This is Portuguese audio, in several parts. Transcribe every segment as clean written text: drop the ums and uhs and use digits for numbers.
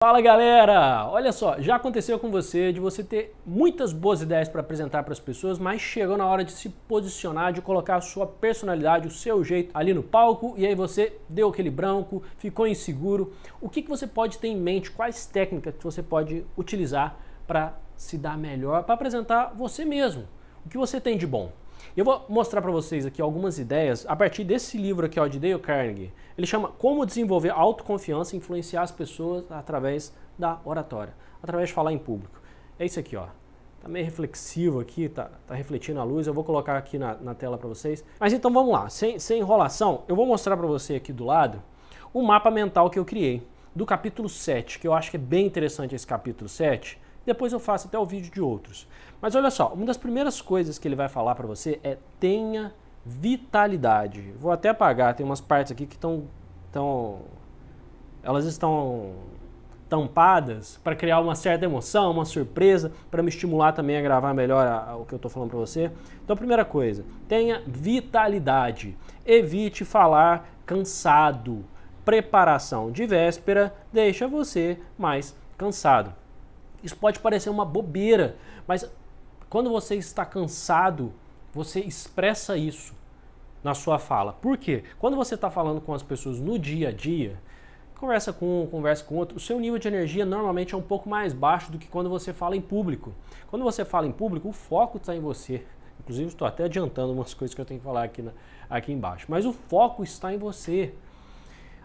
Fala galera! Olha só, já aconteceu com você de você ter muitas boas ideias para apresentar para as pessoas, mas chegou na hora de se posicionar, de colocar a sua personalidade, o seu jeito ali no palco e aí você deu aquele branco, ficou inseguro. O que você pode ter em mente? Quais técnicas que você pode utilizar para se dar melhor, para apresentar você mesmo? O que você tem de bom? Eu vou mostrar para vocês aqui algumas ideias a partir desse livro aqui, ó, de Dale Carnegie. Ele chama Como Desenvolver Autoconfiança e Influenciar as Pessoas através da Oratória, através de falar em público. É isso aqui, ó. Tá meio reflexivo aqui, tá refletindo a luz. Eu vou colocar aqui na tela para vocês. Mas então vamos lá, sem enrolação, eu vou mostrar para você aqui do lado o mapa mental que eu criei, do capítulo 7, que eu acho que é bem interessante esse capítulo 7. Depois eu faço até o vídeo de outros. Mas olha só, uma das primeiras coisas que ele vai falar para você é tenha vitalidade. Vou até apagar, tem umas partes aqui que elas estão tampadas para criar uma certa emoção, uma surpresa, para me estimular também a gravar melhor o que eu estou falando para você. Então, primeira coisa, tenha vitalidade. Evite falar cansado. Preparação de véspera deixa você mais cansado. Isso pode parecer uma bobeira, mas quando você está cansado, você expressa isso na sua fala. Por quê? Quando você está falando com as pessoas no dia a dia, conversa com um, conversa com outro, o seu nível de energia normalmente é um pouco mais baixo do que quando você fala em público. Quando você fala em público, o foco está em você. Inclusive, estou até adiantando umas coisas que eu tenho que falar aqui embaixo. Mas o foco está em você.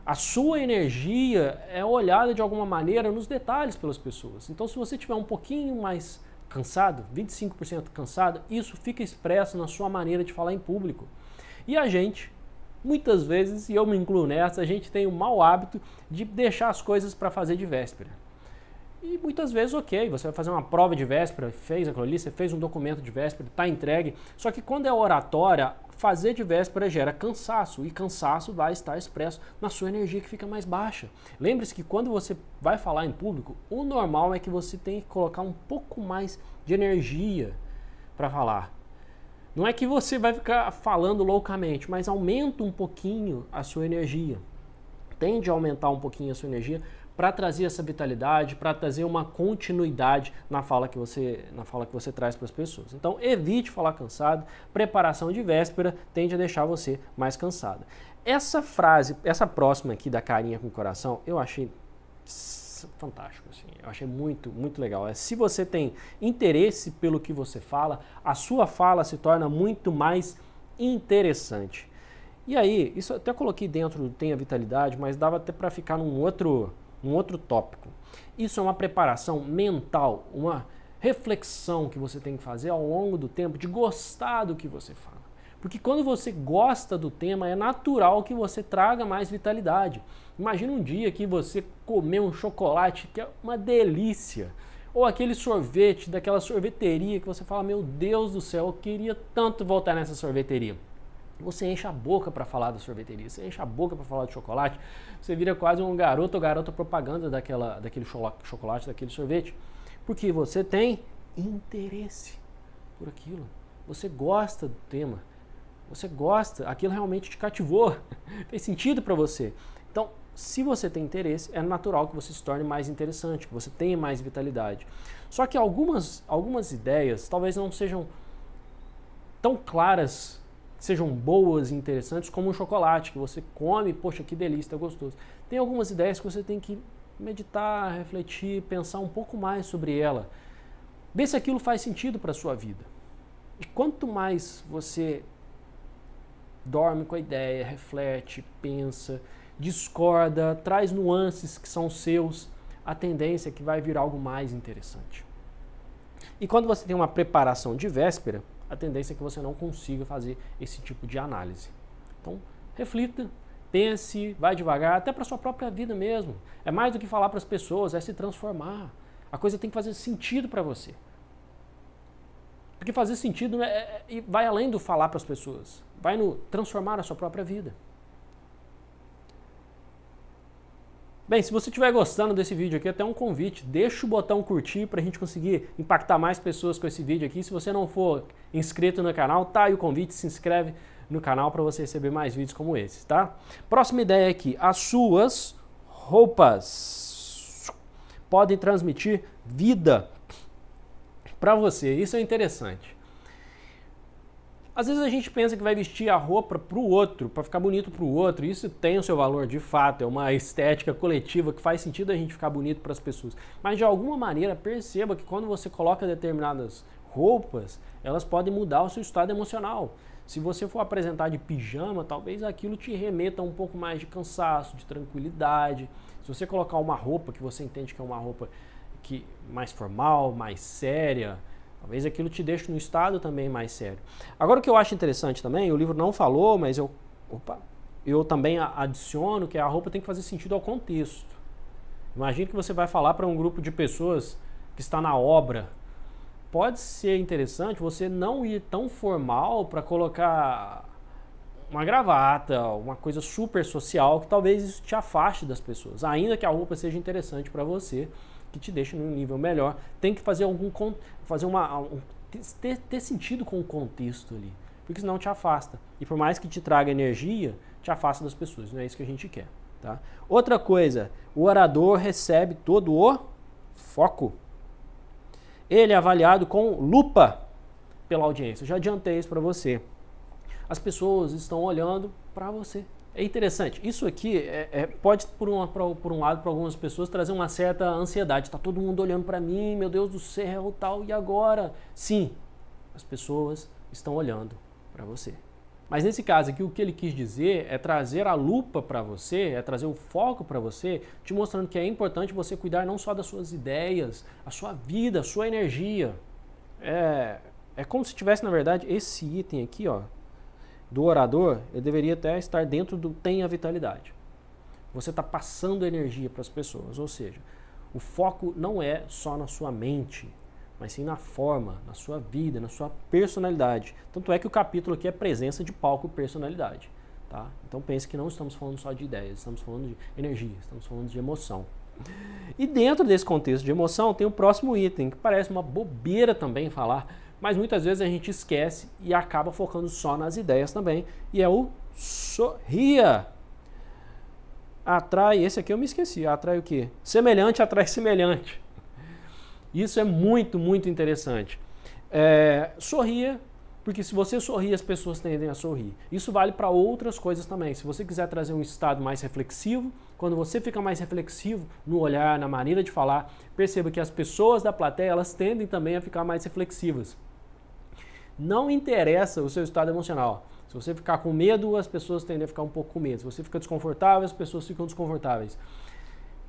A sua energia é olhada de alguma maneira nos detalhes pelas pessoas. Então, se você tiver um pouquinho mais cansado, 25% cansado, isso fica expresso na sua maneira de falar em público. E a gente, muitas vezes, e eu me incluo nessa, a gente tem o mau hábito de deixar as coisas para fazer de véspera. E muitas vezes, ok, você vai fazer uma prova de véspera, fez aquilo ali, você fez um documento de véspera, está entregue. Só que quando é oratória, fazer de véspera gera cansaço, e cansaço vai estar expresso na sua energia que fica mais baixa. Lembre-se que quando você vai falar em público, o normal é que você tem que colocar um pouco mais de energia para falar. Não é que você vai ficar falando loucamente, mas aumenta um pouquinho a sua energia. Tende a aumentar um pouquinho a sua energia para trazer essa vitalidade, para trazer uma continuidade na fala que você traz para as pessoas. Então, evite falar cansado. Preparação de véspera tende a deixar você mais cansado. Essa frase, essa próxima aqui da carinha com o coração, eu achei fantástico, assim. Eu achei muito, muito legal. Se você tem interesse pelo que você fala, a sua fala se torna muito mais interessante. E aí, isso eu até coloquei dentro do Tenha Vitalidade, mas dava até para ficar num outro tópico. Isso é uma preparação mental, uma reflexão que você tem que fazer ao longo do tempo de gostar do que você fala. Porque quando você gosta do tema, é natural que você traga mais vitalidade. Imagina um dia que você comer um chocolate que é uma delícia, ou aquele sorvete daquela sorveteria que você fala, meu Deus do céu, eu queria tanto voltar nessa sorveteria. Você enche a boca para falar da sorveteria, você enche a boca para falar de chocolate, você vira quase um garoto ou garota propaganda daquele chocolate, daquele sorvete, porque você tem interesse por aquilo, você gosta do tema, você gosta, aquilo realmente te cativou, fez sentido para você. Então, se você tem interesse, é natural que você se torne mais interessante, que você tenha mais vitalidade. Só que algumas ideias talvez não sejam tão claras, sejam boas e interessantes como um chocolate que você come, poxa, que delícia, é gostoso. Tem algumas ideias que você tem que meditar, refletir, pensar um pouco mais sobre ela. Ver se aquilo faz sentido para a sua vida. E quanto mais você dorme com a ideia, reflete, pensa, discorda, traz nuances que são seus, a tendência é que vai vir algo mais interessante. E quando você tem uma preparação de véspera, a tendência é que você não consiga fazer esse tipo de análise. Então, reflita, pense, vai devagar, até para a sua própria vida mesmo. É mais do que falar para as pessoas, é se transformar. A coisa tem que fazer sentido para você. Porque fazer sentido vai além do falar para as pessoas, vai no transformar a sua própria vida. Bem, se você estiver gostando desse vídeo aqui, até um convite, deixa o botão curtir para a gente conseguir impactar mais pessoas com esse vídeo aqui. Se você não for inscrito no canal, tá aí o convite, se inscreve no canal para você receber mais vídeos como esse, tá? Próxima ideia aqui, as suas roupas. podem transmitir vida para você. Isso é interessante. Às vezes a gente pensa que vai vestir a roupa para o outro, para ficar bonito para o outro. Isso tem o seu valor, de fato, é uma estética coletiva que faz sentido a gente ficar bonito para as pessoas. Mas de alguma maneira perceba que quando você coloca determinadas roupas, elas podem mudar o seu estado emocional. Se você for apresentar de pijama, talvez aquilo te remeta a um pouco mais de cansaço, de tranquilidade. Se você colocar uma roupa que você entende que é uma roupa mais formal, mais séria, talvez aquilo te deixe num estado também mais sério. Agora o que eu acho interessante também, o livro não falou, mas eu também adiciono que a roupa tem que fazer sentido ao contexto. Imagine que você vai falar para um grupo de pessoas que está na obra. Pode ser interessante você não ir tão formal para colocar uma gravata, uma coisa super social, que talvez isso te afaste das pessoas. Ainda que a roupa seja interessante para você, que te deixe num nível melhor, tem que fazer ter sentido com o contexto ali, porque senão te afasta. E por mais que te traga energia, te afasta das pessoas, não é isso que a gente quer. Tá? Outra coisa, o orador recebe todo o foco. Ele é avaliado com lupa pela audiência. Eu já adiantei isso para você. As pessoas estão olhando para você. É interessante. Isso aqui pode, por um lado, para algumas pessoas, trazer uma certa ansiedade. Está todo mundo olhando para mim, meu Deus do céu, tal, e agora? Sim, as pessoas estão olhando para você. Mas nesse caso aqui, o que ele quis dizer é trazer a lupa para você, é trazer o foco para você, te mostrando que é importante você cuidar não só das suas ideias, a sua vida, a sua energia. É como se tivesse, na verdade, esse item aqui, ó, do orador, ele deveria até estar dentro do tenha vitalidade. Você está passando energia para as pessoas, ou seja, o foco não é só na sua mente, mas sim na forma, na sua vida, na sua personalidade. Tanto é que o capítulo aqui é presença de palco e personalidade. Tá? Então pense que não estamos falando só de ideias, estamos falando de energia, estamos falando de emoção. E dentro desse contexto de emoção tem o próximo item, que parece uma bobeira também falar, mas muitas vezes a gente esquece e acaba focando só nas ideias também, e é o sorria. Atrai, esse aqui eu me esqueci, atrai o quê? Semelhante atrai semelhante. Isso é muito, muito interessante. Sorria, porque se você sorrir, as pessoas tendem a sorrir. Isso vale para outras coisas também. Se você quiser trazer um estado mais reflexivo, quando você fica mais reflexivo no olhar, na maneira de falar, perceba que as pessoas da plateia, elas tendem também a ficar mais reflexivas. Não interessa o seu estado emocional. Se você ficar com medo, as pessoas tendem a ficar um pouco com medo. Se você fica desconfortável, as pessoas ficam desconfortáveis.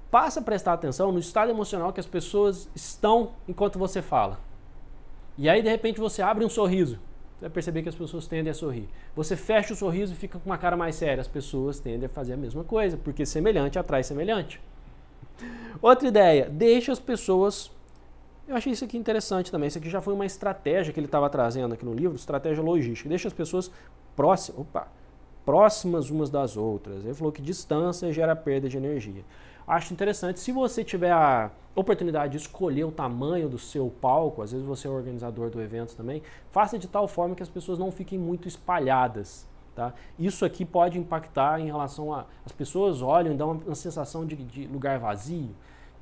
Passa a prestar atenção no estado emocional que as pessoas estão enquanto você fala. E aí, de repente, você abre um sorriso. Você vai perceber que as pessoas tendem a sorrir. Você fecha o sorriso e fica com uma cara mais séria. As pessoas tendem a fazer a mesma coisa, porque semelhante atrai semelhante. Outra ideia, deixa as pessoas... Eu achei isso aqui interessante também. Isso aqui já foi uma estratégia que ele estava trazendo aqui no livro, estratégia logística. Deixa as pessoas próximas umas das outras. Ele falou que distância gera perda de energia. Acho interessante, se você tiver a oportunidade de escolher o tamanho do seu palco, às vezes você é o organizador do evento também, faça de tal forma que as pessoas não fiquem muito espalhadas. Tá? Isso aqui pode impactar em relação a... As pessoas olham e dão uma sensação de lugar vazio,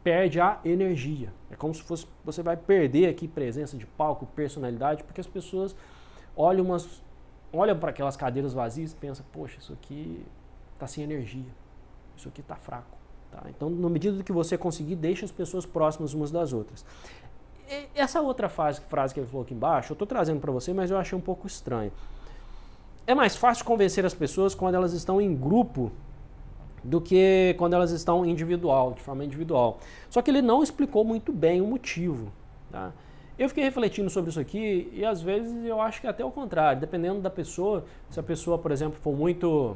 perde a energia. É como se fosse, você vai perder aqui presença de palco, personalidade, porque as pessoas olham para aquelas cadeiras vazias e pensam, poxa, isso aqui está sem energia, isso aqui está fraco. Tá? Então, na medida do que você conseguir, deixe as pessoas próximas umas das outras. E essa outra frase que ele falou aqui embaixo, eu estou trazendo para você, mas eu achei um pouco estranho. É mais fácil convencer as pessoas quando elas estão em grupo do que quando elas estão de forma individual. Só que ele não explicou muito bem o motivo. Tá? Eu fiquei refletindo sobre isso aqui e às vezes eu acho que é até o contrário, dependendo da pessoa, se a pessoa, por exemplo, for muito...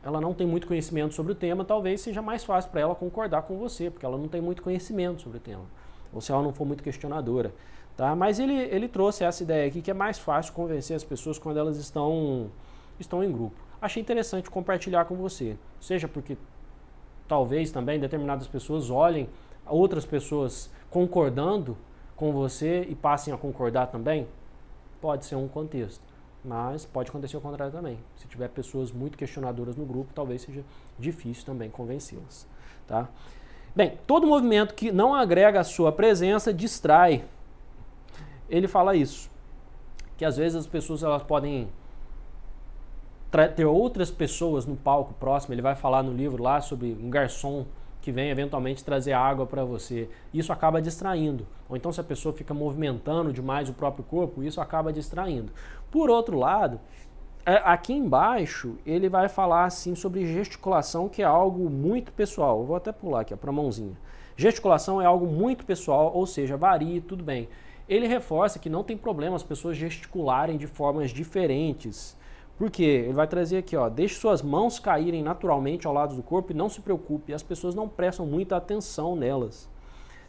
ela não tem muito conhecimento sobre o tema, talvez seja mais fácil para ela concordar com você, porque ela não tem muito conhecimento sobre o tema, ou se ela não for muito questionadora. Tá? Mas ele trouxe essa ideia aqui que é mais fácil convencer as pessoas quando elas estão em grupo. Achei interessante compartilhar com você, seja porque talvez também determinadas pessoas olhem outras pessoas concordando com você e passem a concordar também. Pode ser um contexto, mas pode acontecer o contrário também. Se tiver pessoas muito questionadoras no grupo, talvez seja difícil também convencê-las. Tá? Bem, todo movimento que não agrega a sua presença distrai. Ele fala isso, que às vezes as pessoas elas podem ter outras pessoas no palco próximo. Ele vai falar no livro lá sobre um garçom que vem eventualmente trazer água para você. Isso acaba distraindo. Ou então se a pessoa fica movimentando demais o próprio corpo, isso acaba distraindo. Por outro lado, aqui embaixo ele vai falar assim sobre gesticulação, que é algo muito pessoal. Eu vou até pular aqui para a mãozinha. Gesticulação é algo muito pessoal, ou seja, varia, tudo bem. Ele reforça que não tem problema as pessoas gesticularem de formas diferentes. Por quê? Ele vai trazer aqui, ó, deixe suas mãos caírem naturalmente ao lado do corpo e não se preocupe, as pessoas não prestam muita atenção nelas.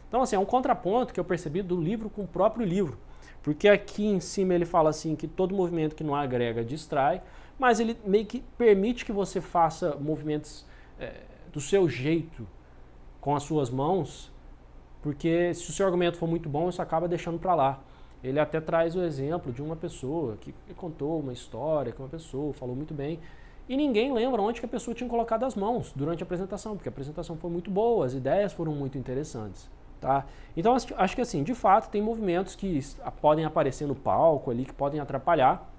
Então, assim, é um contraponto que eu percebi do livro com o próprio livro. Porque aqui em cima ele fala assim que todo movimento que não agrega distrai, mas ele meio que permite que você faça movimentos do seu jeito, com as suas mãos, porque se o seu argumento for muito bom, isso acaba deixando para lá. Ele até traz o exemplo de uma pessoa que contou uma história, que uma pessoa falou muito bem, e ninguém lembra onde que a pessoa tinha colocado as mãos durante a apresentação, porque a apresentação foi muito boa, as ideias foram muito interessantes. Tá? Então acho que assim, de fato, tem movimentos que podem aparecer no palco ali, que podem atrapalhar.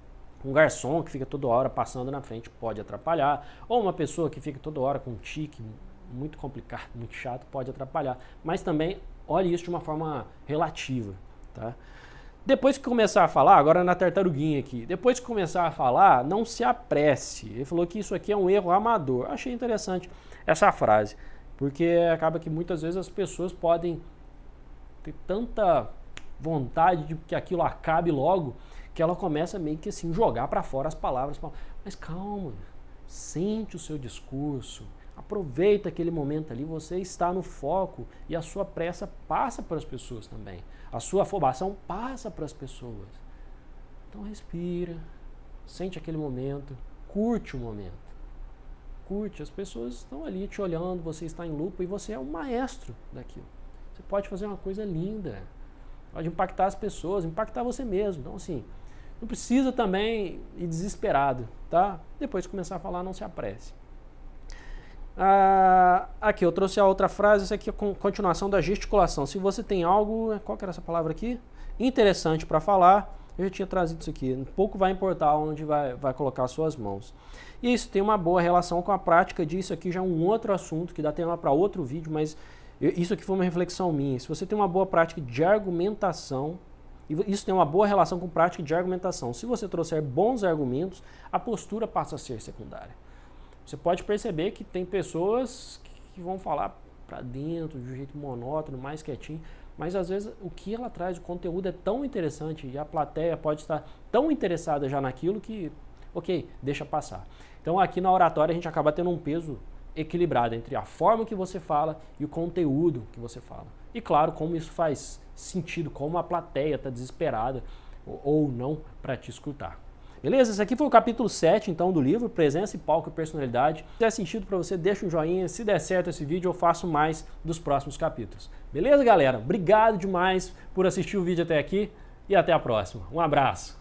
Um garçom que fica toda hora passando na frente pode atrapalhar, ou uma pessoa que fica toda hora com um tique muito complicado, muito chato, pode atrapalhar. Mas também olhe isso de uma forma relativa. Tá? Depois que começar a falar, agora na tartaruguinha aqui, depois que começar a falar, não se apresse. Ele falou que isso aqui é um erro amador. Achei interessante essa frase, porque acaba que muitas vezes as pessoas podem ter tanta vontade de que aquilo acabe logo, que ela começa meio que assim, jogar para fora as palavras. Mas calma, sente o seu discurso, aproveita aquele momento ali, você está no foco e a sua pressa passa para as pessoas também. A sua afobação passa para as pessoas. Então respira, sente aquele momento, curte o momento. Curte, as pessoas estão ali te olhando, você está em lupa e você é um maestro daquilo. Você pode fazer uma coisa linda, pode impactar as pessoas, impactar você mesmo. Então assim, não precisa também ir desesperado, tá? Depois de começar a falar, não se apresse. Aqui, eu trouxe a outra frase, essa aqui é a continuação da gesticulação. Se você tem algo, qual que era essa palavra aqui? Interessante para falar, eu já tinha trazido isso aqui. Pouco vai importar onde vai colocar as suas mãos. E isso tem uma boa relação com a prática disso aqui, já é um outro assunto que dá tema para outro vídeo, mas isso aqui foi uma reflexão minha. Se você tem uma boa prática de argumentação, isso tem uma boa relação com prática de argumentação. Se você trouxer bons argumentos, a postura passa a ser secundária. Você pode perceber que tem pessoas que vão falar para dentro, de um jeito monótono, mais quietinho, mas às vezes o que ela traz, o conteúdo é tão interessante e a plateia pode estar tão interessada já naquilo que, ok, deixa passar. Então aqui na oratória a gente acaba tendo um peso equilibrado entre a forma que você fala e o conteúdo que você fala. E claro, como isso faz sentido, como a plateia está desesperada ou não para te escutar. Beleza? Esse aqui foi o capítulo 7, então, do livro, Presença e Palco e Personalidade. Se der sentido para você, deixa um joinha. Se der certo esse vídeo, eu faço mais dos próximos capítulos. Beleza, galera? Obrigado demais por assistir o vídeo até aqui e até a próxima. Um abraço!